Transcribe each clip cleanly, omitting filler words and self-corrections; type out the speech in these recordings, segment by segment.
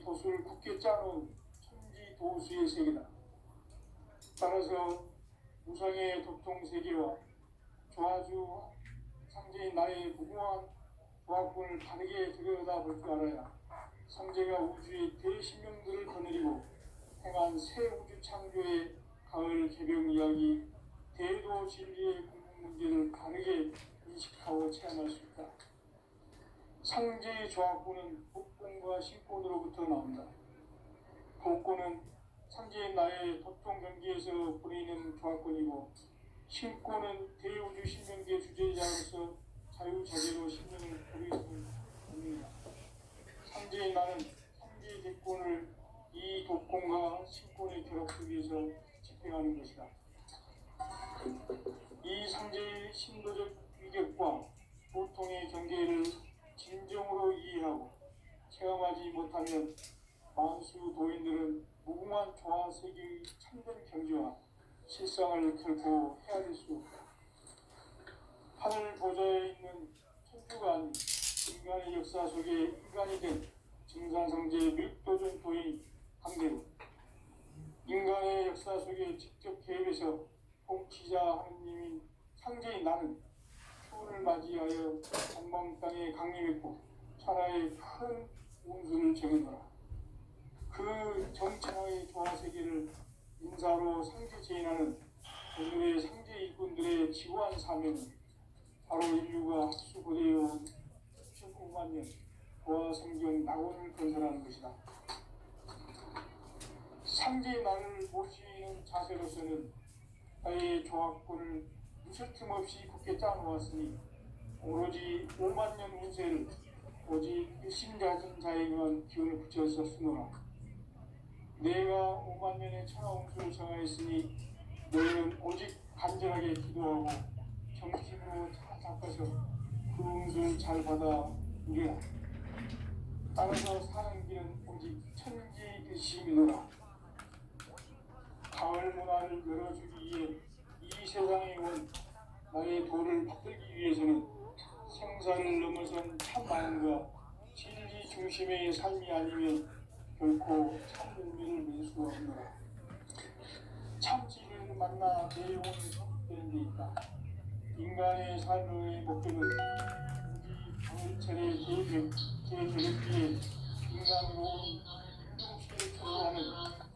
도수를 굳게 짜놓은 천지 도수의 세계다. 따라서 우상의 도통 세계와 조화주 상제인 나의 무궁한 조합군을 다르게 들여다볼 줄 알아야 상제가 우주의 대신명들을 거느리고 행한 새 우주 창조의 가을 개벽 이야기, 대도 진리의 궁극 문제를 다르게 인식하고 체험할 수 있다. 상제의 조합군은 복권과 신권으로부터 나온다. 복권은 상제인 나의 도통 경기에서 보내는 조합권이고, 신권은 대우주 신명계 주제자로서 자유자재로 신명을 보리는 권능이다. 상제인 나는 상제의 대권을 이 독권과 신권의 결합 속에서 집행하는 것이다. 이 상제의 신도적 위격과 보통의 경계를 진정으로 이해하고 체험하지 못하면 만수 도인들은 무궁한 조화 세계의 참된 경지와 실상을 결코 헤아릴 수 없다. 하늘 보좌에 있는 천주가 아닌 인간의 역사 속에 인간이 된 증산상제의 밀도전 도인 강대로 인간의 역사 속에 직접 개입해서 통치자 하느님인 상제인 나는 추운을 맞이하여 전망 땅에 강림했고 천하의 큰 운수를 정해놓아 그 정천하의 조화세계를 인사로 상제 제인하는 오늘의 상제 일꾼들의 지구한 사명은 바로 인류가 학수고대해온 수천 5만 년 조화 생존 낙원을 건설하는 것이다. 상제의 나를 모시는 자세로서는 나의 조합권을 무슨 틈 없이 굳게 짜놓았으니 오로지 5만 년 운세를 오직 일심가진 자에게만 기운을 붙여서 쓰노라. 내가 5만 년의 천하운수를 정하였으니 너희는 오직 간절하게 기도하고 정신으로 잘 닦아서 그 운수를 잘 받아 누리라. 따라서 사는 길은 오직 천지일심이노라. 가을 문화를 열어주기 위해 이 세상에 온 나의 도를 받들기 위해서는 생사를 넘어선 참마음과 진리 중심의 삶이 아니면 결코 참 의미를 낼 수 없노라. 참 진리를 만나 내 영혼을 회복되는 데 있다. 인간의 삶의 목표는 우리 가을철의 재개혁기에 인간으로 온 인종시를 초월하는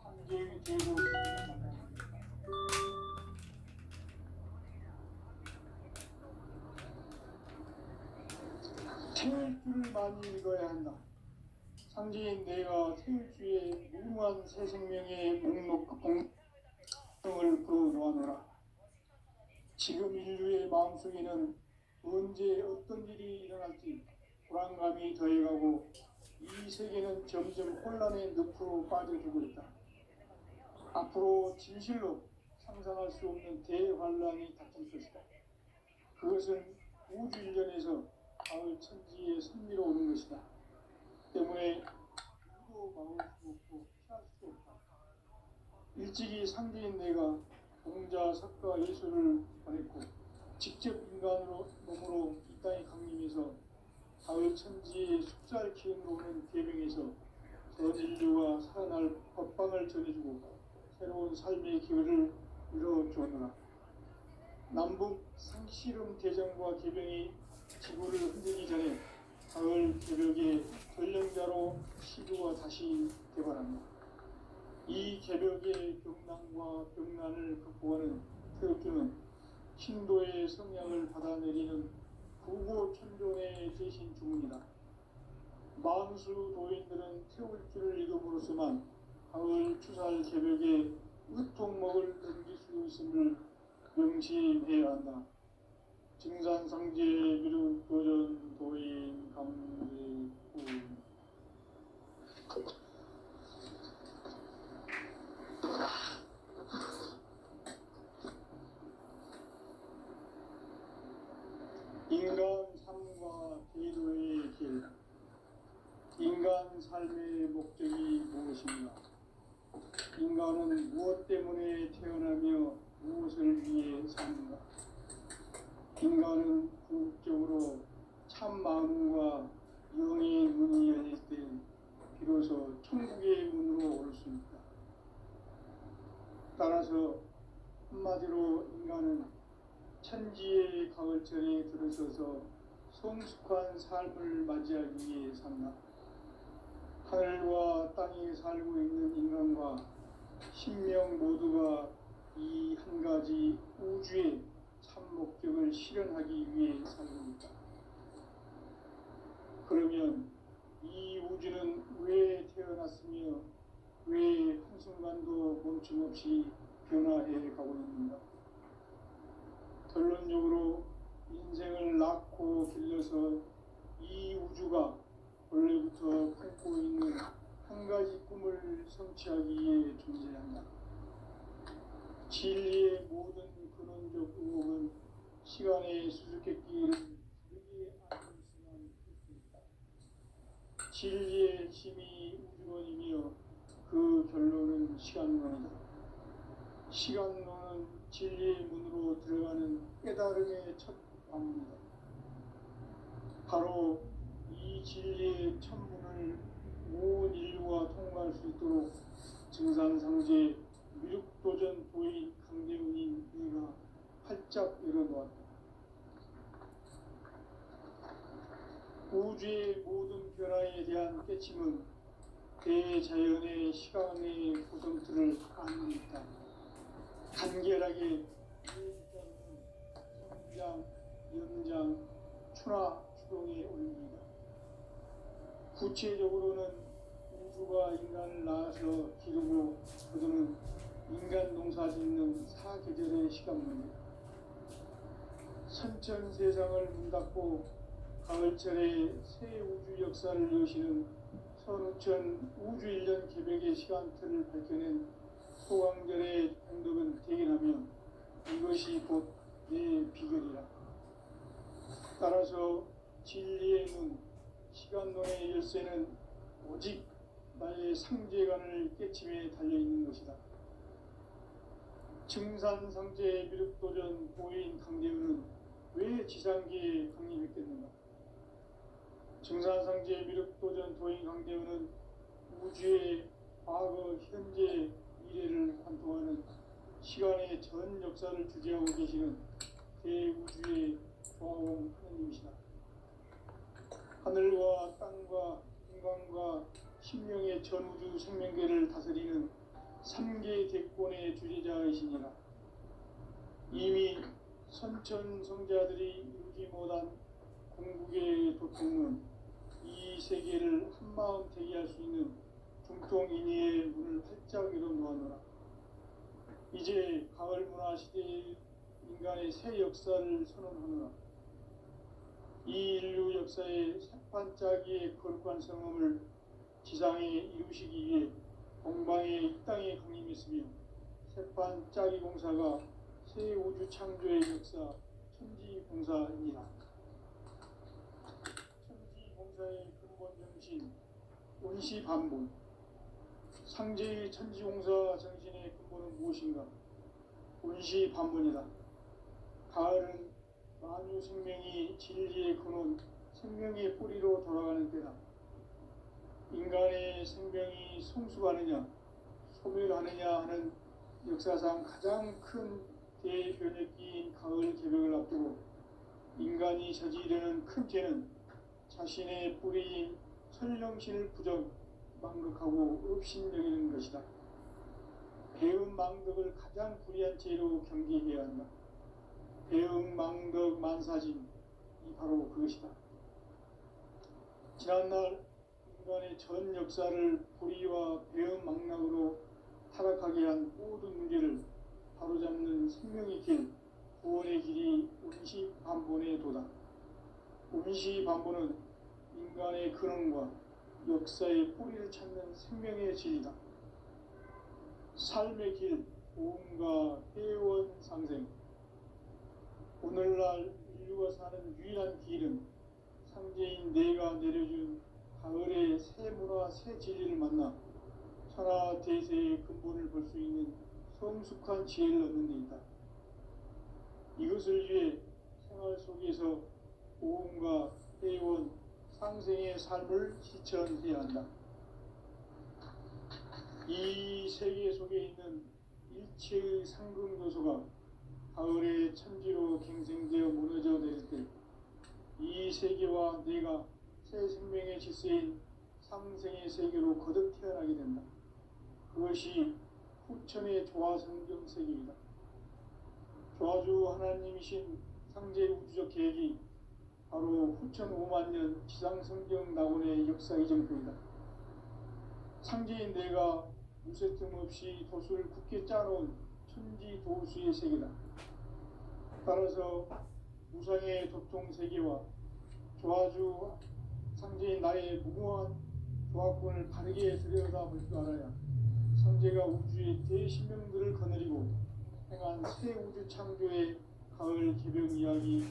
상제의 제도를 만납니다. 태일주를 많이 읽어야 한다. 상제인 내가 태일주의 무궁한 새 생명의 목록 공을 풀어놓아노라. 지금 인류의 마음속에는 언제 어떤 일이 일어날지 불안감이 더해가고 이 세계는 점점 혼란의 늪으로 빠져들고 있다. 앞으로 진실로 상상할 수 없는 대환란이 닥칠 것이다. 그것은 우주 일련에서 가을 천지의 섭리로 오는 것이다. 때문에 누구도 막을 수 없고 피할 수 없다. 일찍이 상제인 내가 공자, 석가, 예수를 보냈고 직접 인간으로 몸으로 이 땅에 강림해서 가을 천지의 숙살 기운으로 오는 계명에서 전 인류가 살아날 법방을 전해주고 새로운 삶의 기회를 이뤄주었노라. 남북 상씨름 대전과 개병이 지구를 흔들기 전에 가을 개벽의 전령자로 시주가 다시 개발합니다. 이 개벽의 병난과 병난을 극복하는 태극주는 신도의 성향을 받아내리는 구고천존의 대신 주문이다. 만수 도인들은 태울주를 읽음으로써만 가을 추살 개벽의 으통목을 넘길 수 있음을 명심해야 한다. 증산상제 비루 도전 도인 강제구 인간 삶과 대도의 길. 인간 삶의 목적이 무엇인가? 인간은 무엇 때문에 태어나며 무엇을 위해 사는가? 인간은 궁극적으로 참 마음과 영의 문이 열릴 때 비로소 천국의 문으로 오를 수 있다. 따라서 한마디로 인간은 천지의 가을철에 들어서서 성숙한 삶을 맞이하기 위해 산다. 하늘과 땅에 살고 있는 인간과 신명 모두가 이 한 가지 우주의 참 목적을 실현하기 위해 살고 있다. 그러면 이 우주는 왜 태어났으며 왜 한순간도 멈춤없이 변화해 가고 있는가? 결론적으로 인생을 낳고 길러서 이 우주가 원래부터 품고 있는 한 가지 꿈을 성취하기 위해 존재한다. 진리의 모든 근원적 의혹은 시간의 수수께끼를 부르게 안을 수만 있습니다. 진리의 힘이 우주론이며 그 결론은 시간론이다. 시간론은 진리의 문으로 들어가는 깨달음의 첫 방문이다. 바로 이 진리의 천문을 온 인류가 통과할 수 있도록 증산상제 미륵도전 도인 강대훈인 이가 활짝 열어놓았다. 우주의 모든 변화에 대한 깨침은 대자연의 시간의 구성틀을 안고 있다. 간결하게 성장, 연장, 추나 추동의 원리이다. 구체적으로는 우주가 인간을 낳아서 기르고 거두는 인간 농사 짓는 사계절의 시간문이다. 선천 세상을 문 닫고 가을철에 새 우주 역사를 여시는 선우천 우주 1년 개백의 시간틀을 밝혀낸 소강절의 공덕은 대견하며 이것이 곧 내 비결이라. 따라서 진리의 문, 시간론의 열쇠는 오직 나의 상제관을 깨침에 달려있는 것이다. 증산상제 미륵도전 보인 강대훈은 왜 지상계에 강림했겠는가? 증산상제 미륵도전 도인 강대훈은 우주의 과거, 현재, 미래를 관통하는 시간의 전 역사를 주재하고 계시는 대우주의 조화공 하느님이시다. 하늘과 땅과 인간과 신명의 전우주 생명계를 다스리는 3개 대권의 주재자이시니라. 이미 선천성자들이 이루지 못한 궁극의 도통은 이 세계를 한마음 대기할 수 있는 중통인의의 문을 활짝 열어놓았노라. 이제 가을 문화 시대의 인간의 새 역사를 선언하노라. 이 인류 역사의 새반짝이의 거룩한 성음을 지상에 이루시기 위해 동방의 이 땅에 강림했으며 새반짝이 공사가 새 우주 창조의 역사 천지공사이니라. 천지공사의 근본 정신 온시반본. 상제의 천지공사 정신의 근본은 무엇인가? 온시반본이다. 가을은 만유 생명이 진리의 근원, 생명의 뿌리로 돌아가는 때다. 인간의 생명이 성숙하느냐, 소멸하느냐 하는 역사상 가장 큰 대변혁기인 가을 개벽을 앞두고 인간이 저지르는 큰 죄는 자신의 뿌리인 설령신을 부정, 망극하고 업신여기는 것이다. 배음 망덕을 가장 불의한 죄로 경계해야 한다. 배음 망덕 만사짐이 바로 그것이다. 지난날 인간의 전 역사를 불의와 배음 망락으로 타락하게 한 모든 문제를 바로잡는 생명의 길, 구원의 길이 온시반본의 도다. 온시반본은 인간의 근원과 역사의 뿌리를 찾는 생명의 진리다. 삶의 길, 보험과 회원 상생. 오늘날 인류가 사는 유일한 길은 상제인 내가 내려준 가을의 새 문화, 새 진리를 만나 천하 대세의 근본을 볼 수 있는 성숙한 지혜를 얻는 데 있다. 이것을 위해 생활 속에서 보험과 회원, 상생의 삶을 실천해야 한다. 이 세계 속에 있는 일체의 상금요소가 가을의 천지로 갱생되어 무너져 내릴 때 이 세계와 내가 새 생명의 질서인 상생의 세계로 거듭 태어나게 된다. 그것이 후천의 조화성경 세계이다. 조화주 하나님이신 상제 우주적 계획이 바로 후천 5만 년 지상성경 낙원의 역사 이정표이다. 상제인 내가 무쇠 틈 없이 돛을 굳게 짜놓은 천지 도수의 세계다. 따라서 무상의 도통 세계와 조화주 상제인 나의 무궁한 조화권을 바르게 들여다볼 줄 알아야 상제가 우주의 대신명들을 거느리고 행한 새 우주 창조의 가을 개벽 이야기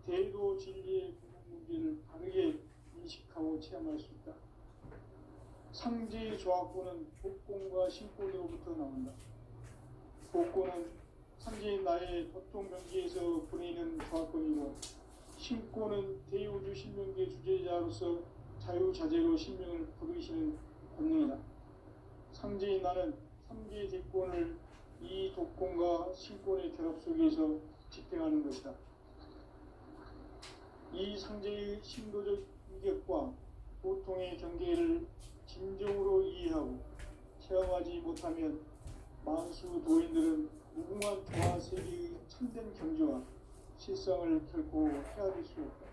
대도 진리의 궁극 문제를 바르게 인식하고 체험할 수 있다. 상제의 조화권은 복권과 신권으로부터 나온다. 복권은 상제인 나의 도통 명기에서 보내는 조화권이고, 신권은 대우주 신명계 주제자로서 자유자재로 신명을 부르시는 권능이다. 상제인 나는 3개의 대권을 이 독권과 신권의 결합 속에서 집행하는 것이다. 이 상제의 신도적 인격과 보통의 경계를 진정으로 이해하고 체험하지 못하면 만수 도인들은 무궁한 조화 세계의 참된 경지와 실상을 결코 헤아릴 수 없다.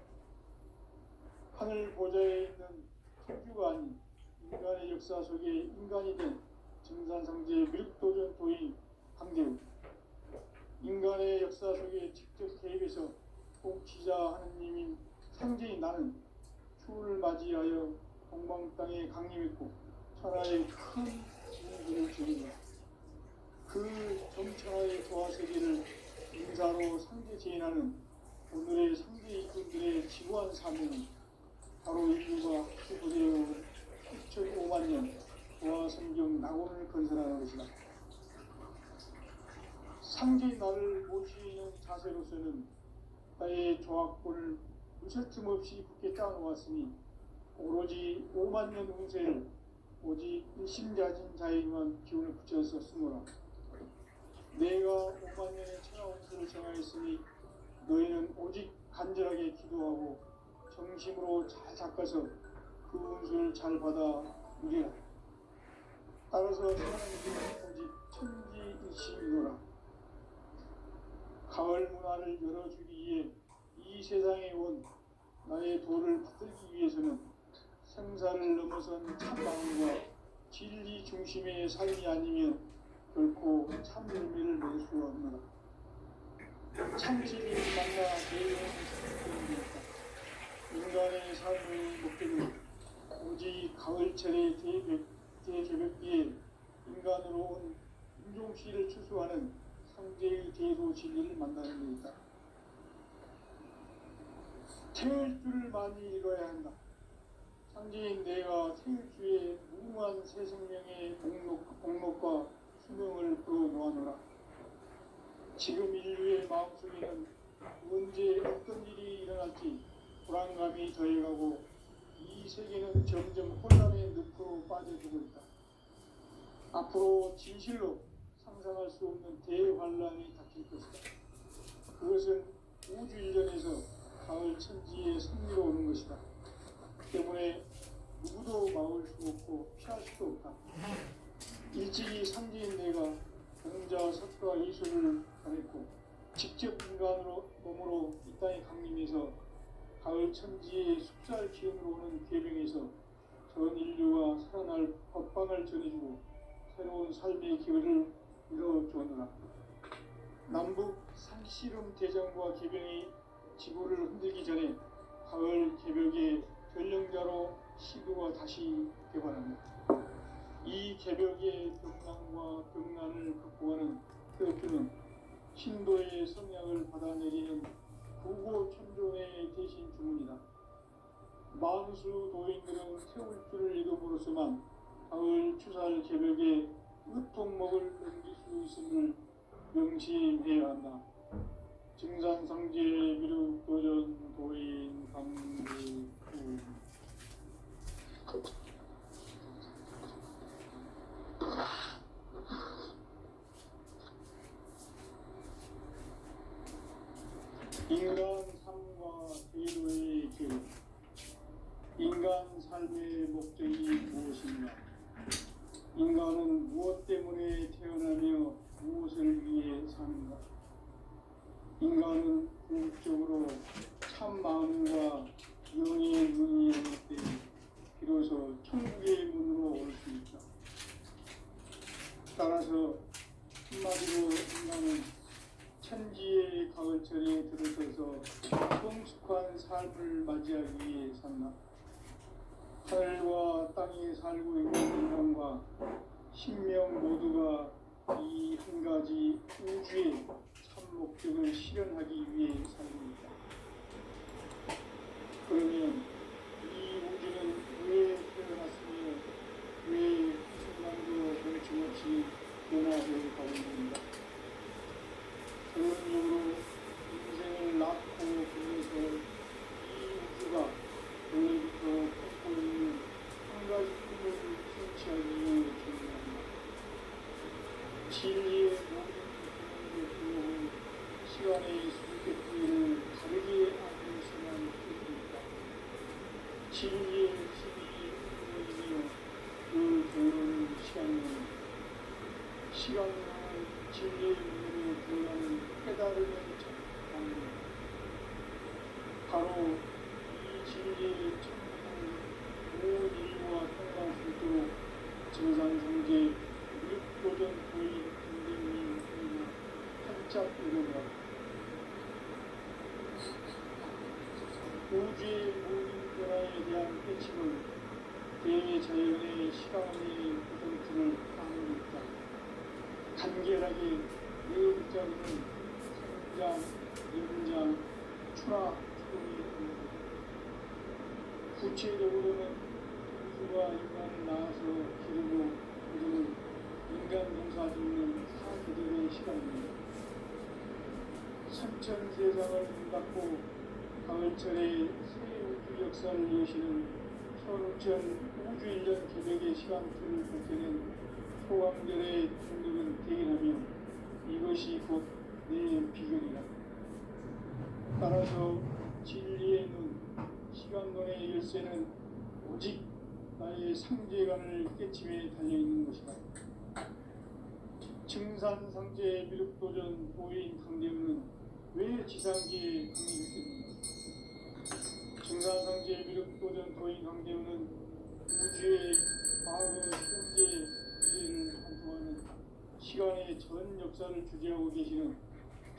하늘 보좌에 있는 천주가 아닌 인간의 역사 속에 인간이 된 증산상제의 미륵도전 도인 강대우, 인간의 역사 속에 직접 개입해서 통치자 하느님인 상제인 나는 추를 맞이하여 동방 땅에 강림했고 천하의 큰 문제를 지닌다. 그 정천하의 조화 세계를 인사로 상제 제인하는 오늘의 상제 일꾼들의 지구한 사명은 바로 인류가 수부되어 6,5만 년 조화 성경 낙원을 건설하는 것이다. 상제인 나를 모시는 자세로서는 나의 조화권을 무쇠 틈 없이 굳게 짜놓았으니 오로지 5만 년 운세를 오직 일심자진 자에게만 기운을 붙여서 쓰노라. 내가 5만 년의 천하 운세를 정하였으니 너희는 오직 간절하게 기도하고 정심으로 잘 닦아서 그 운수를 잘 받아 누리라. 따라서 하나님은 오직 천지일심이노라. 가을 문화를 열어주기 위해 이 세상에 온 나의 도를 받들기 위해서는 생사를 넘어선 참마음과 진리 중심의 삶이 아니면 결코 참 열매를 낼 수 없노라. 참 진리를 만나 내용을 생각합니다. 인간의 삶의 목표는 오직 가을철의 대개벽기에 인간으로 온 인종씨를 추수하는 상제의 대도 진리를 만나는 데이다. 태울 줄을 많이 읽어야 한다. 상제인 내가 태울 주의 무궁한 새 생명의 목록과 수명을 풀어놓아노라. 지금 인류의 마음속에는 언제 어떤 일이 일어날지 불안감이 더해가고 이 세계는 점점 혼란의 늪으로 빠져들고 있다. 앞으로 진실로 상상할 수 없는 대환란이 닥칠 것이다. 그것은 우주 일전에서 가을 천지의 승리로 오는 것이다. 때문에 누구도 막을 수 없고 피할 수도 없다. 일찍이 상제인 내가 공자, 석가, 이수를 보냈고 직접 인간으로 몸으로 이 땅에 강림해서 가을 천지의 숙살 기운으로 오는 계명에서 전 인류가 살아날 법방을 전해주고 새로운 삶의 기회를 이뤄주었노라. 남북 상씨름 대전과 개병이 지구를 흔들기 전에 가을 개벽의 전령자로 시도가 다시 개발합니다. 이 개벽의 벽난과 벽난을 극복하는 태어표는 신도의 성향을 받아내리는 구고천존의 대신 주문이다. 만수 도인들은 태울 줄을 읽음으로써만 가을 추살 개벽의 으통목을 넘길 수 있음을 명심해야 한다. 증산상제 미륵도전 도인 강구 인간 삶과 대로의 길, 인간 삶의 목적이 무엇인가? 인간은 무엇 때문에 태어나며 무엇을 위해 사는가? 인간은 궁극적으로 참 마음과 영의 눈이 열릴 때 비로소 천국의 문으로 올 수 있다. 따라서 한마디로 인간은 천지의 가을철에 들어서서 성숙한 삶을 맞이하기 위해 산다. 하늘과 땅에 살고 있는 인간과 신명 모두가 이 한 가지 우주의 참 목적을 실현하기 위해 살고 있다. 그러면 이 우주는 왜 태어났으며 왜 순간도 멈춤없이 변화해 가고 있는가? 결론적으로 인생을 낳고 불러서 이 우주가 원래부터 품고 있는 한 가지 꿈을 성취하기 위해 존재한다. 진리의 모든 고통을 불러온 시간의 수수께끼를 다르게 안으셔만 해줍니다. 진리의 힘이 모이며 그 결론은 시간은 진리의 문으로 들어가는 깨달음의 첫방입니다. 바로 이 진리의 첫방을 온 인류와 통과할 수 있도록 증산성제 육도전 도인 선생님 그리고 활짝 이루어라. 우주의 모든 변화에 대한 깨침은 대자연의 시간의 구성틀을 따르고 있다. 간결하게 네 글자로는 성장, 연장, 출하, 출원이 됩니다. 구체적으로는 우주가 인간을 낳아서 기르고 우주는 인간 농사 짓는 사계절의 시간입니다. 선천 세상을 문닫고 가을철에 새 우주 역사를 여시는 선우천 우주 1년 개백의 시간표를 벗겨낸 소강절의 중독은 대결하며 이것이 곧 내 비결이다. 따라서 진리의 눈, 시간론의 열쇠는 오직 나의 상제관을 깨침에 달려있는 것이다. 증산상제 미륵도전 도인 강대우는 왜 지상기에 강림했겠는가? 증산상제 미륵도전 도인 강대우는 우주의 과거, 현재, 미래를 관통하는 시간의 전 역사를 주재하고 계시는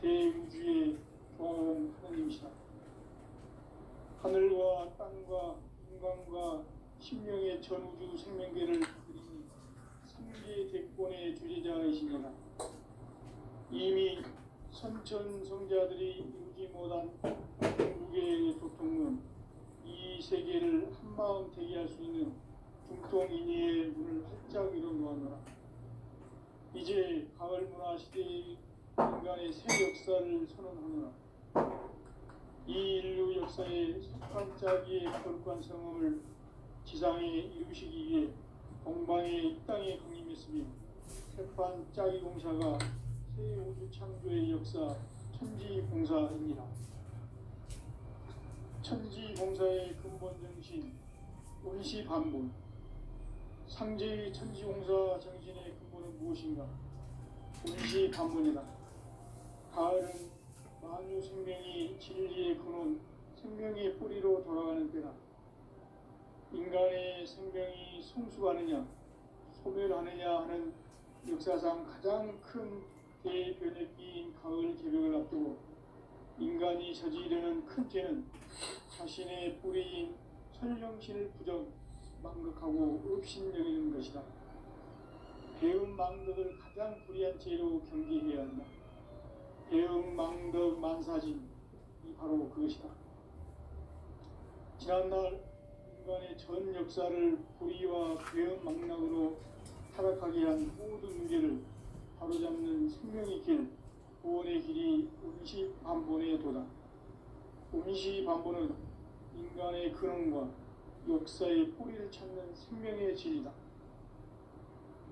대우주의 조화원 하나님이시다. 하늘과 땅과 인간과 신명의 전우주 생명계를 그린 삼계 대권의 주제자이시니라. 이미 선천성자들이 이루지 못한 중국의 도통은 이 세계를 한마음 되게 할 수 있는 중통인의의 문을 활짝 열어놓았노라. 이제 가을 문화 시대의 인간의 새 역사를 선언하노라. 이 인류 역사의 석판짜기의 거룩한 성험을 지상에 이루시기 위해 동방의 이 땅에 강림했으며 석판짜기 공사가 새 우주 창조의 역사 천지공사입니다. 천지공사의 근본 정신 원시반본. 상제의 천지공사 정신의 근본은 무엇인가? 원시반본이다. 가을은 만유 생명이 진리의 근원, 생명의 뿌리로 돌아가는 때다. 인간의 생명이 성숙하느냐, 소멸하느냐 하는 역사상 가장 큰 대변혁기인 가을 개벽을 앞두고 인간이 저지르는 큰 죄는 자신의 뿌리인 설령신을 부정, 망극하고 업신여기는 것이다. 배움 망덕을 가장 불의한 죄로 경계해야 한다. 배움 망덕 만사진이 바로 그것이다. 지난날 인간의 전 역사를 불의와 배움 망락으로 타락하게 한 모든 문제를 바로잡는 생명의 길, 구원의 길이 원시반본의 도다. 원시반본은 인간의 근원과 역사의 뿌리를 찾는 생명의 진리다.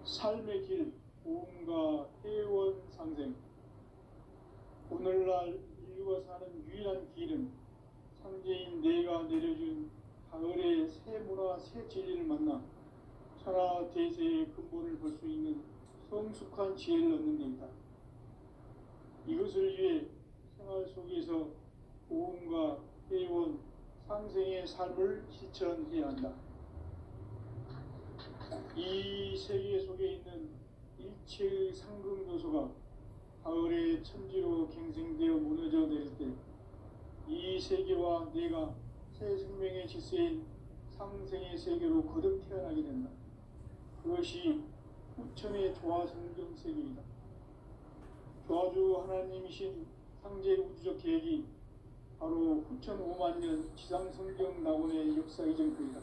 삶의 길, 보험과 회원 상생. 오늘날 인류가 사는 유일한 길은 상제인 내가 내려준 가을의 새 문화 새 진리를 만나 천하 대세의 근본을 볼 수 있는 성숙한 지혜를 얻는 데 있다. 이것을 위해 생활 속에서 고음과 회원, 상생의 삶을 실천해야 한다. 이 세계 속에 있는 일체의 상승도소가 가을의 천지로 갱생되어 무너져 내릴 때 이 세계와 내가 새 생명의 질서인 상생의 세계로 거듭 태어나게 된다. 그것이 후천의 조화성경 세계이다. 조화주 하나님이신 상제 우주적 계획이 바로 후천 5만 년 지상성경 낙원의 역사 이전부이다.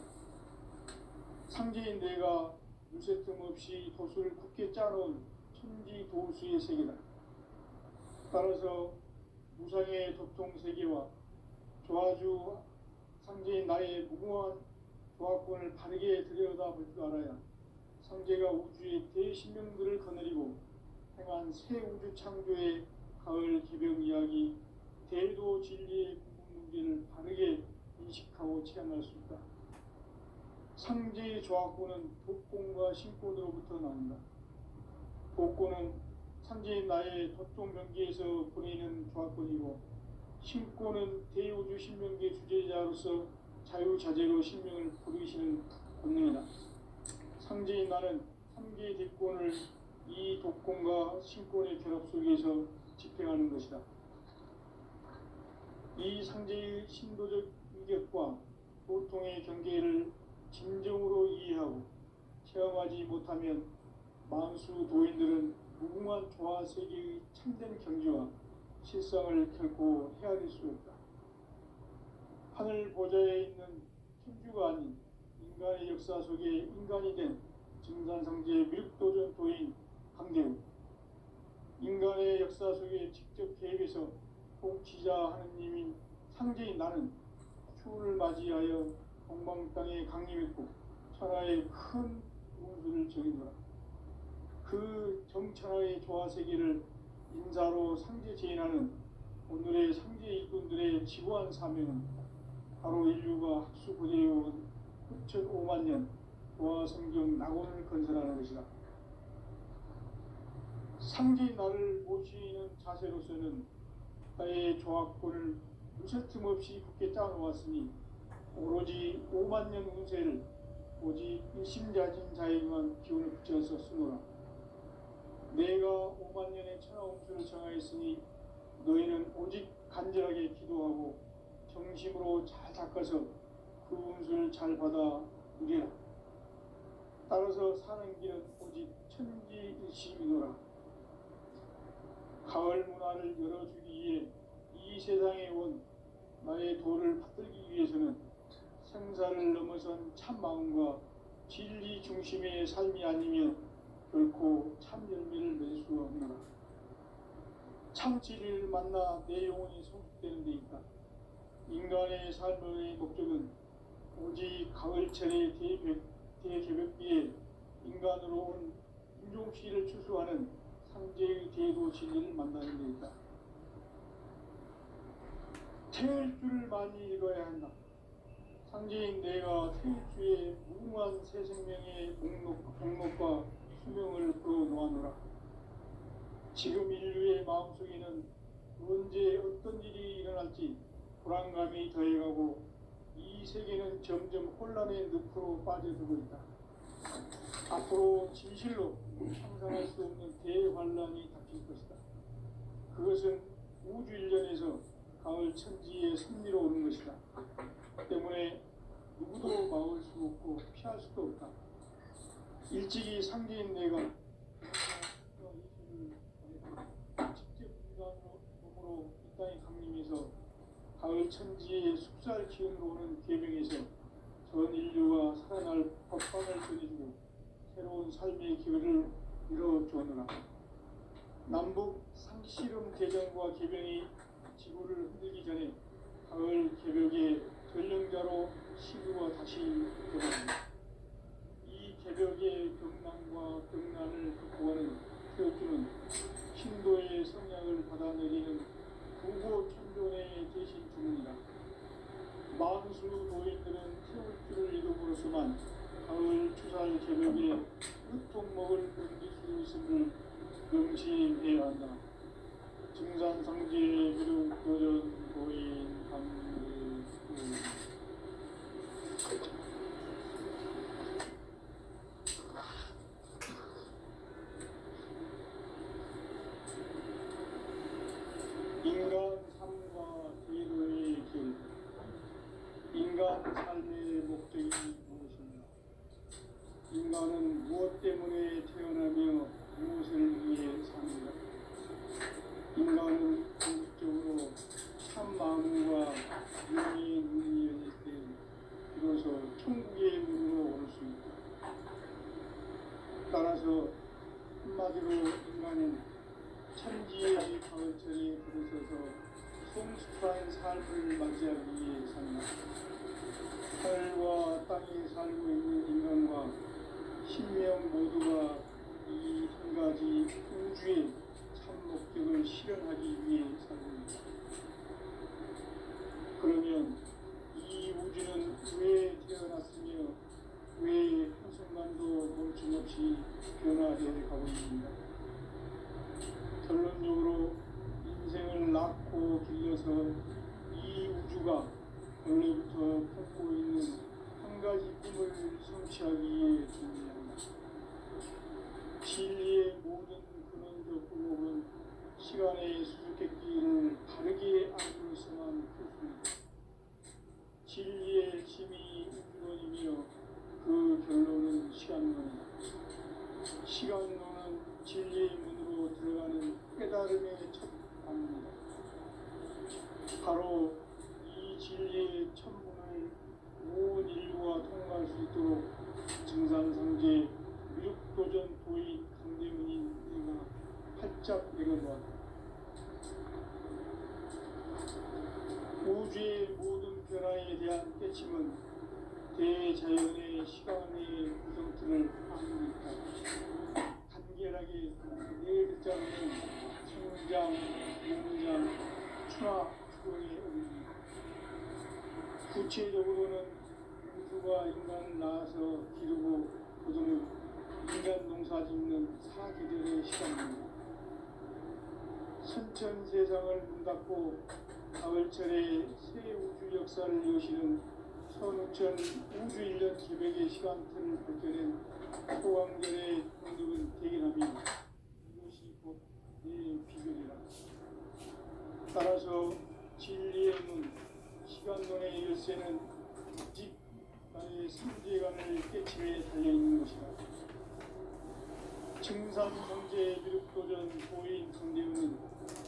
상제인 내가 물새 틈 없이 도수를 굳게 짜놓은 천지 도수의 세계다. 따라서 무상의 도통 세계와 조화주 상제인 나의 무궁한 조화권을 바르게 들여다볼 줄 알아야 상제가 우주의 대신명들을 거느리고 행한 새 우주 창조의 가을 개벽 이야기, 대도 진리의 궁극 문제를 바르게 인식하고 체험할 수 있다. 상제의 조화권은 독권과 신권으로부터 나온다. 독권은 상제인 나의 도통 경계에서 보내는 조화권이고, 신권은 대우주 신명계 주제자로서 자유자재로 신명을 부르시는 권능이다. 상제인 나는 3개의 대권을 이 독권과 신권의 결합 속에서 집행하는 것이다. 이 상제의 신도적 인격과 보통의 경계를 진정으로 이해하고 체험하지 못하면 만수 도인들은 무궁한 조화 세계의 참된 경지와 실상을 결코 헤아릴 수 없다. 하늘 보좌에 있는 천주가 아닌 인간의 역사 속에 인간이 된 증산상제의 밀도전 도인 강대우, 인간의 역사 속에 직접 개입해서 통치자 하느님인 상제인 나는 추운을 맞이하여 동방 땅에 강림했고 천하의 큰 운수를 정해노라. 그 정천하의 조화세계를 인사로 상제 제인하는 오늘의 상제 일꾼들의 지구한 사명은 바로 인류가 학수 고대해온 후천 5만 년 조화성경 낙원을 건설하는 것이다. 상제인 나를 모시는 자세로서는 나의 조화권을 무쇠 틈 없이 굳게 짜놓았으니 오로지 5만 년 운세를 오직 일심자진 자에게만 기운을 붙여서 쓰노라. 내가 5만 년의 천하 운수를 정하였으니 너희는 오직 간절하게 기도하고 정심으로 잘 닦아서 그 운수를 잘 받아 누리라. 따라서 사는 길은 오직 천지일심이노라. 가을 문화를 열어주기 위해 이 세상에 온 나의 도를 받들기 위해서는 생사를 넘어선 참 마음과 진리 중심의 삶이 아니면 결코 참 열매를 맺을 수 없노라. 참 진리를 만나 내 영혼이 성숙되는 데 있다. 인간의 삶의 목적은 오직 가을철의 대개벽비에 인간으로 온 인종시를 추수하는 상제의 대도 진리를 만나는 데 있다. 태일주를 많이 읽어야 한다. 상제인 내가 태일주의 무궁한 새 생명의 목록과 수명을 풀어놓아노라. 지금 인류의 마음속에는 언제 어떤 일이 일어날지 불안감이 더해가고 이 세계는 점점 혼란의 늪으로 빠져들고 있다. 앞으로 진실로 상상할 수 없는 대환란이 닥칠 것이다. 그것은 우주 일련에서 가을 천지의 섭리로 오는 것이다. 때문에 누구도 막을 수 없고 피할 수도 없다. 일찍이 상제인 내가 직접 인간으로 이 땅에 강림해서 가을 천지의 숙살 기운으로 오는 계명에서 전 인류가 살아날 법방을 전해주고 새로운 삶의 기회를 이뤄주었노라. 남북 상씨름 대전과 개병이 지구를 흔들기 전에 가을 개벽의 전령자로 시구가 다시 되었습니다. 이 개벽의 경난과 경난을 극복하는 태어주는 신도의 성향을 받아내리는 부고 천존에 계신 중입니다. 만수 노인들은 태울 줄을 이름으로서만 가을 추살 저녁에 으통먹을 견딜 수 있음을 명심해야 한다. 증산상제 그릇 도전 고인 강대구 인간 삶과 제도의 길. 인간 삶의 목적이 무엇인가? 인간은 무엇 때문에 태어나며 무엇을 위해 삽니까? 인간은 궁극적으로 참 마음과 영의 눈이 열릴 때 비로소 천국의 문으로 올 수 있다. 따라서 한마디로 인간은 천지의 가을철에 들어서서 성숙한 삶을 맞이하기 위해 산다. 하늘과 땅에 살고 있는 인간과 신명 모두가 이 한 가지 우주의 참 목적을 실현하기 위해 살고 있다. 그러면 이 우주는 왜 태어났으며 왜 한순간도 멈춤없이 변화되어 가고 있는가? 결론적으로 인생을 낳고 길러서 이 우주가 원래부터 품고 있는 한 가지 꿈을 성취하기 위해 준비한다. 진리의 모든 근원적 의목은 시간의 수수께끼를 다르게 알고서만 풀습니다. 진리의 힘이 우주론이며 그 결론은 시간론이다. 시간론은 진리의 문으로 들어가는 깨달음의 첫 단문이다. 바로 이 진리의 천문을 온 인류가 통과할 수 있도록 증산상제 미륵도전 도인 강대문인 내가 활짝 내려놓았다. 우주의 모든 변화에 대한 깨침은 대자연의 시간의 구성틀을 아는 있다. 간결하게 네 글자로는 성장, 용장, 추나, 추동의 의미. 구체적으로는 우주가 인간을 낳아서 기르고 거두는 인간 농사 짓는 사계절의 시간입니다. 선천 세상을 문 닫고 가을철에 새 우주 역사를 여시는 선우천 우주 1년 계백의 시간틀을 밝혀낸 소강절의 동력은 대견하며 이것이 곧 내 비결이라. 따라서 진리의 문, 시간론의 열쇠는 오직 나의 삼재간을 깨침에 달려있는 것이다. 증산상제 미륵도전 도인 강대훈은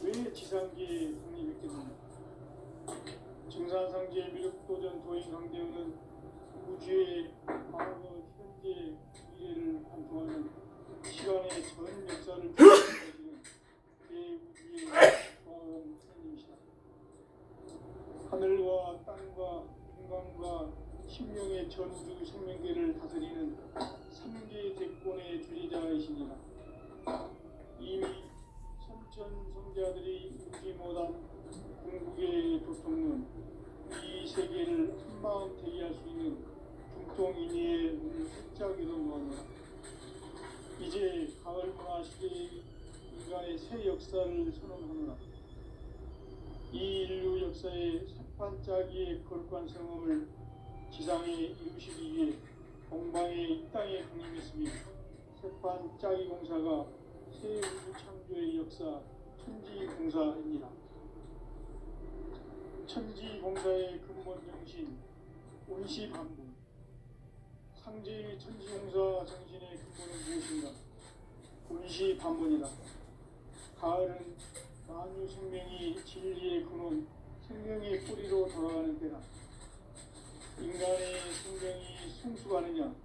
왜 지상계에 성립했겠느냐? 증산상제 미륵도전 도인 강대훈은 우주의 과거, 현재, 미래를 관통하는 시간의 전 역사를 표현하는 대우주의 과언 선임이시다. 하늘과 땅과 인간과 신명의 전우주 생명계를 다스리는 삼계 대권의 주제자이시니라. 이미 선천 성자들이 울지 못한 궁극의 도통론, 이 세계를 한마음 대기할 수 있는 중통인의의 문을 활짝 열어놓았노라. 이제 가을 문화 시대의 인간의 새 역사를 선언하노라. 이 인류 역사의 새판짜기의 거룩한 성험을 지상에 이루시기 위해 공방에 이 땅에 강림했으며 새판짜기 공사가 새 우주 창조의 역사 천지공사입니다. 천지공사의 근본 정신 온시반분. 상제의 천지공사 정신의 근본은 무엇인가? 온시반분이다. 가을은 만유 생명이 진리의 근원, 생명의 뿌리로 돌아가는 때다. 인간의 생명이 성숙하느냐,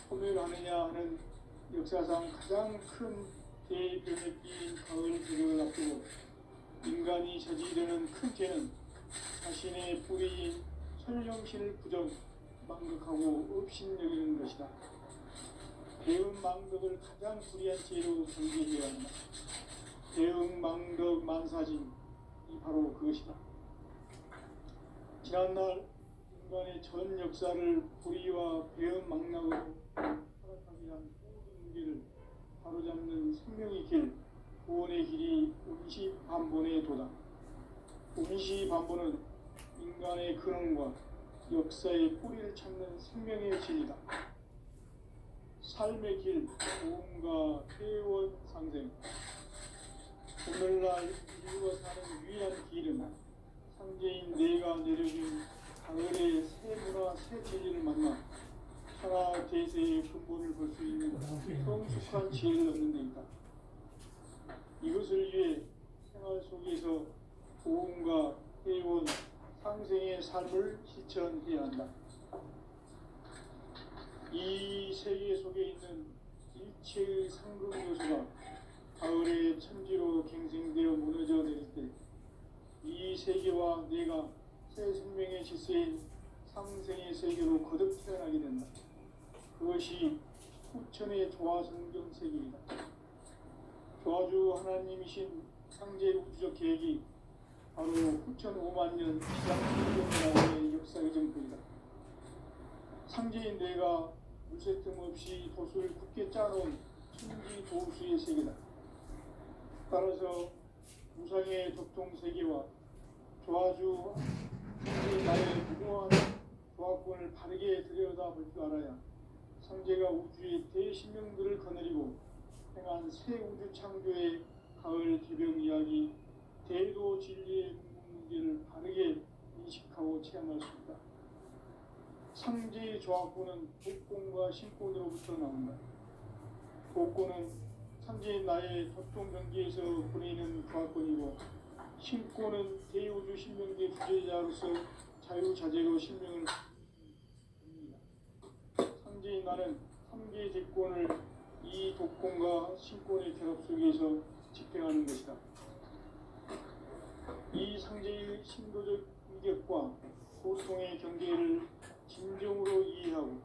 소멸하느냐 하는 역사상 가장 큰 대변혁기인 가을 저녁을 앞두고 인간이 저지르는 큰 죄는 자신의 뿌리인 설령신을 부정, 망극하고 업신여기는 것이다. 대응 망덕을 가장 불의한 죄로 경계해야 한다. 대응 망덕 만사진, 바로 그것이다. 지난날 인간의 전 역사를 불의와 배은망락으로 타락하게 한 모든 문제를 바로잡는 생명의 길, 구원의 길이 운시반본에 도다. 운시반본은 인간의 근원과 역사의 뿌리를 찾는 생명의 진리다. 삶의 길, 도움과 회원 상생. 오늘날 인류가 사는 유일한 길은 상제인 내가 내려준 가을의 새 문화, 새 진리를 만나 천하 대세의 근본을 볼 수 있는 성숙한 지혜를 얻는 데 있다. 이것을 위해 생활 속에서 도움과 회원, 상생의 삶을 실천해야 한다. 이 세계 속에 있는 일체의 상급 요소가 가을의 천지로 갱생되어 무너져 내릴 때 이 세계와 내가 새 생명의 질서인 상생의 세계로 거듭 태어나게 된다. 그것이 후천의 조화성경 세계이다. 조화주 하나님이신 상제 우주적 계획이 바로 후천 5만 년 시작성경의 역사의 정토이다. 상제인 내가 물새 틈 없이 도수를 굳게 짜놓은 천지 도수의 세계다. 따라서 우상의 적통세계와 조화주 상제인 나의 무모한 조화권을 바르게 들여다볼 줄 알아야 상제가 우주의 대신명들을 거느리고 행한 새 우주 창조의 가을 개병 이야기, 대도 진리의 문제를 바르게 인식하고 체험할 수 있다. 상제의 조화권은 독권과 신권으로부터 나온다. 독권은 상제인 나의 적통경계에서 보내는 조화권이고, 신권은 대우주 신명계 주제자로서 자유자재로 신명을 합니다. 상제인 나는 3개의 대권을 이 독권과 신권의 결합 속에서 집행하는 것이다. 이 상제의 신도적 인격과 고통의 경계를 진정으로 이해하고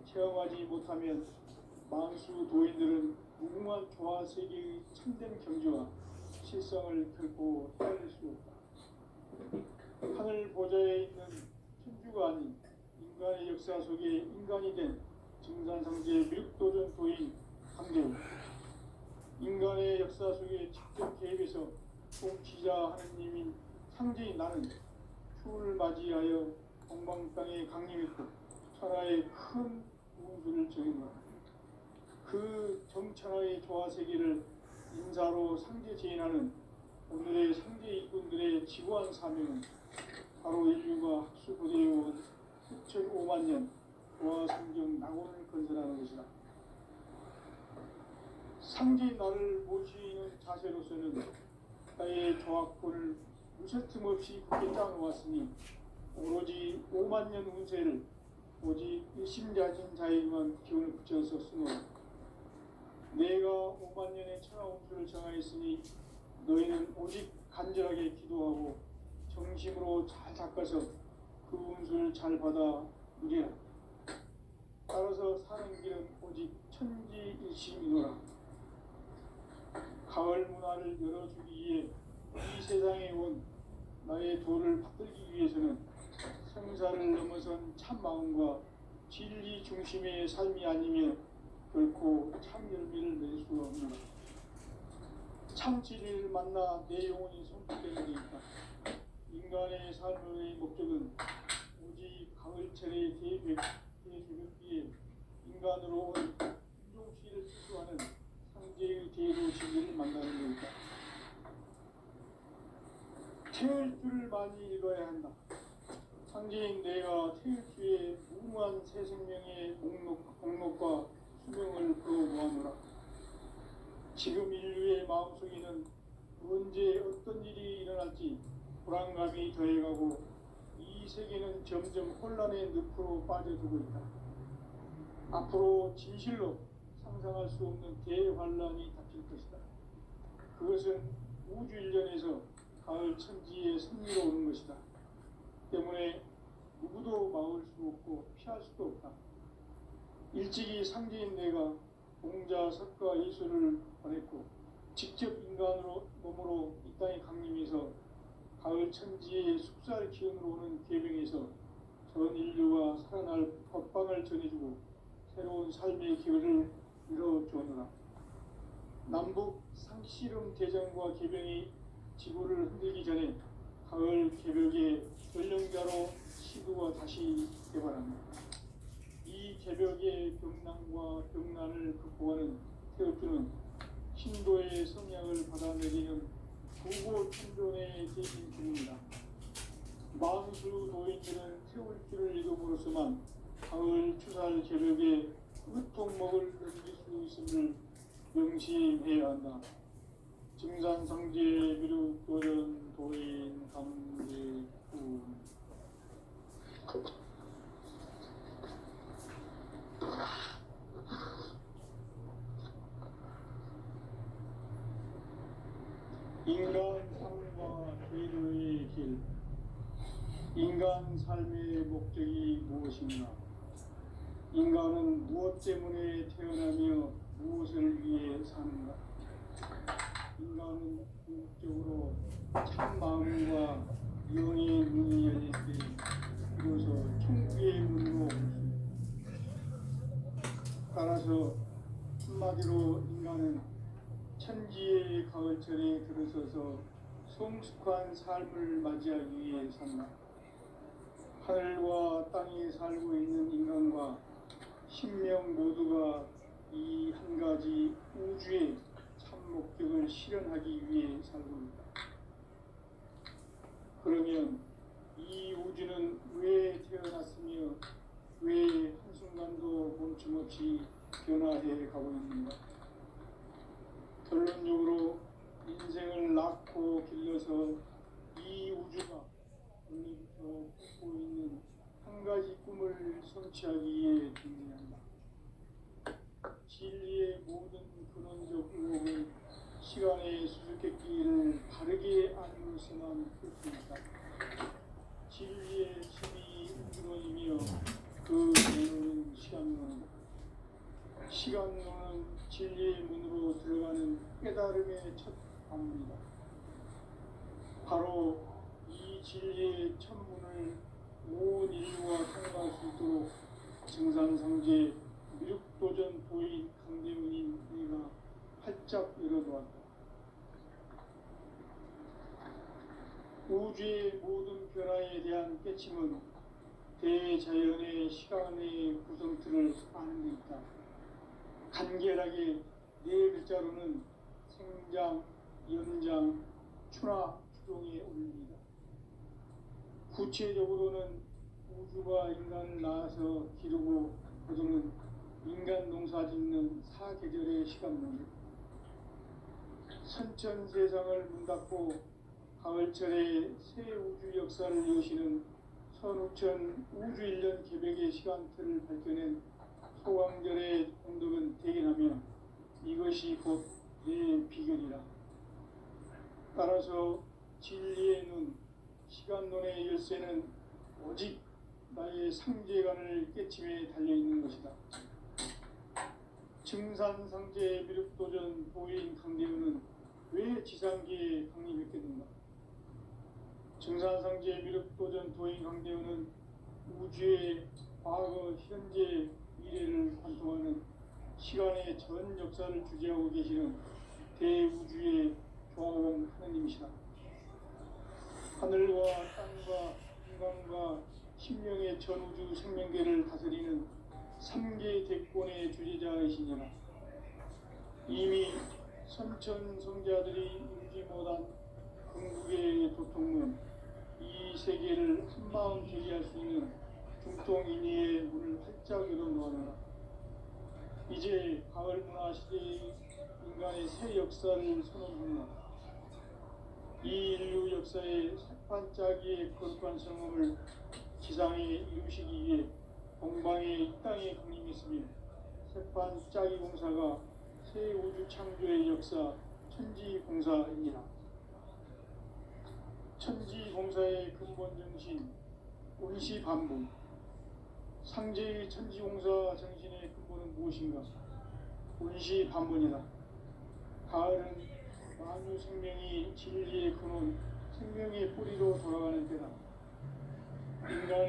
체험하지 못하면 만수 도인들은 무궁한 조화 세계의 참된 경지와 실상을 결코 헤아릴 수 없다. 하늘 보좌에 있는 천주가 아닌 인간의 역사 속에 인간이 된 증산상제 밀도전 도인 강제우, 인간의 역사 속에 직접 개입해서 통치자 하느님인 상제인 나는 추운을 맞이하여 동방 땅에 강림했고 천하의 큰 운수를 정했노라. 그 정천하의 조화 세계를 인사로 상제 제인하는 오늘의 상제 일꾼들의 지구한 사명은 바로 인류가 학수고대해온 수천 5만 년 조화 성경 낙원을 건설하는 것이다. 상제인 나를 모시는 자세로서는 나의 조화권을 무쇠틈 없이 굳게 짜놓았으니 오로지 5만 년 운세를 오직 일심자진 자에게만 기운을 붙여서 쓰노라. 내가 5만 년의 천하 운수를 정하였으니 너희는 오직 간절하게 기도하고 정심으로 잘 닦아서 그 운수를 잘 받아 누리라. 따라서 사는 길은 오직 천지일심이노라. 가을 문화를 열어주기 위해 이 세상에 온 나의 도를 받들기 위해서는 생사를 넘어선 참 마음과 진리 중심의 삶이 아니면 결코 참 열매를 낼 수가 없노라. 참 진리를 만나 내 영혼이 성숙되는 데 있다. 인간의 삶의 목적은 오직 가을철의 대조벽기에 인간으로 온 인종시를 추구하는 상제의 대도 진리를 만나는 데 있다. 태일주를 많이 읽어야 한다. 상제인 내가 태일주의 무궁한 새 생명의 목록과 수명을 그어 모아노라. 지금 인류의 마음속에는 언제 어떤 일이 일어날지 불안감이 더해가고 이 세계는 점점 혼란의 늪으로 빠져들고 있다. 앞으로 진실로 상상할 수 없는 대환란이 닥칠 것이다. 그것은 우주 일련에서 가을 천지의 섭리로 오는 것이다. 때문에 누구도 막을 수 없고 피할 수도 없다. 일찍이 상제인 내가 공자, 석가, 예수를 보냈고 직접 인간으로 몸으로 이 땅에 강림해서 가을 천지의 숙살 기운으로 오는 계병에서 전 인류가 살아날 법방을 전해주고 새로운 삶의 기회를 이뤄주느라. 남북 상씨름 대전과 계병이 지구를 흔들기 전에 가을 개벽의 전령자로 시도가 다시 개발합니다. 이 개벽의 병난과 병난을 극복하는 태극기는 신도의 성향을 받아내리는 부고천존의 대신 중입니다. 만수 도인들은 태울 길을 잃음으로써만 가을 추살 개벽의 끝동목을 넘길 수 있음을 명심해야 한다. 증산상제 미륵도전 도인 감제구. 인간 삶과 계류의 길. 인간 삶의 목적이 무엇인가? 인간은 무엇 때문에 태어나며 무엇을 위해 사는가? 인간은 궁극적으로 참 마음과 영의 문이 열릴 때 비로소 천국의 문으로 올 수 있다. 따라서 한마디로 인간은 천지의 가을철에 들어서서 성숙한 삶을 맞이하기 위해 산다. 하늘과 땅에 살고 있는 인간과 신명 모두가 이 한 가지 우주의 참 목적을 실현하기 위해 살고 있다. 그러면 이 우주는 왜 태어났으며 왜 한순간도 멈춤없이 변화해 가고 있는가? 결론적으로 인생을 낳고 길러서 이 우주가 원래부터 갖고 있는 한 가지 꿈을 성취하기 위해 존재한다. 진리의 모든 근원적 의혹은 시간의 수수께끼를 바르게 알므로서만 풀 수 있다. 진리의 힘이 근원이며 그 근원은 시간론이다. 시간론은 진리의 문으로 들어가는 깨달음의 첫 방문이다. 바로 이 진리의 첫 문을 온 인류가 통과할 수 있도록 증산상제 미륵도전 도인 강대문인 우리가 활짝 열어놓았다. 우주의 모든 변화에 대한 깨침은 대자연의 시간의 구성틀을 아는 데 있다. 간결하게 네 글자로는 생장, 연장, 추나 추종에 올립니다. 구체적으로는 우주가 인간을 낳아서 기르고 거두는 인간 농사 짓는 사계절의 시간문이다. 선천 세상을 문 닫고 가을철에 새 우주 역사를 여시는 선우천 우주 1년 개벽의 시간틀을 밝혀낸 소강절의 공덕은 대견하며 이것이 곧 내 비결이라. 따라서 진리의 눈, 시간론의 열쇠는 오직 나의 상제관을 깨침에 달려있는 것이다. 증산상제 미륵도전 도인 강대우는 왜 지상계에 강림했겠는가? 증산상제 미륵도전 도인 강대우는 우주의 과거, 현재, 미래를 관통하는 시간의 전 역사를 주재하고 계시는 대우주의 조화원 하느님이시다. 하늘과 땅과 인간과 신명의 전우주 생명계를 다스리는 3개 대권의 주재자이시니라. 이미 선천 성자들이 이루지 못한 궁극의 도통문, 이 세계를 한마음 되게 할 수 있는 중통인의의 문을 활짝 열어놓아라. 이제 가을 문화 시대의 인간의 새 역사를 선언합니다. 이 인류 역사의 새판짜기의 거룩한 성험을 지상에 이루시기 위해 동방의 이 땅에 강림했으며 새판짜기 공사가 새 우주 창조의 역사 천지공사입니다. 천지공사의 근본 정신 운시반복. 상제의 천지공사 정신의 근본은 무엇인가? 운시반문이다. 가을은 만유 생명이 진리의 근원 생명의 뿌리로 돌아가는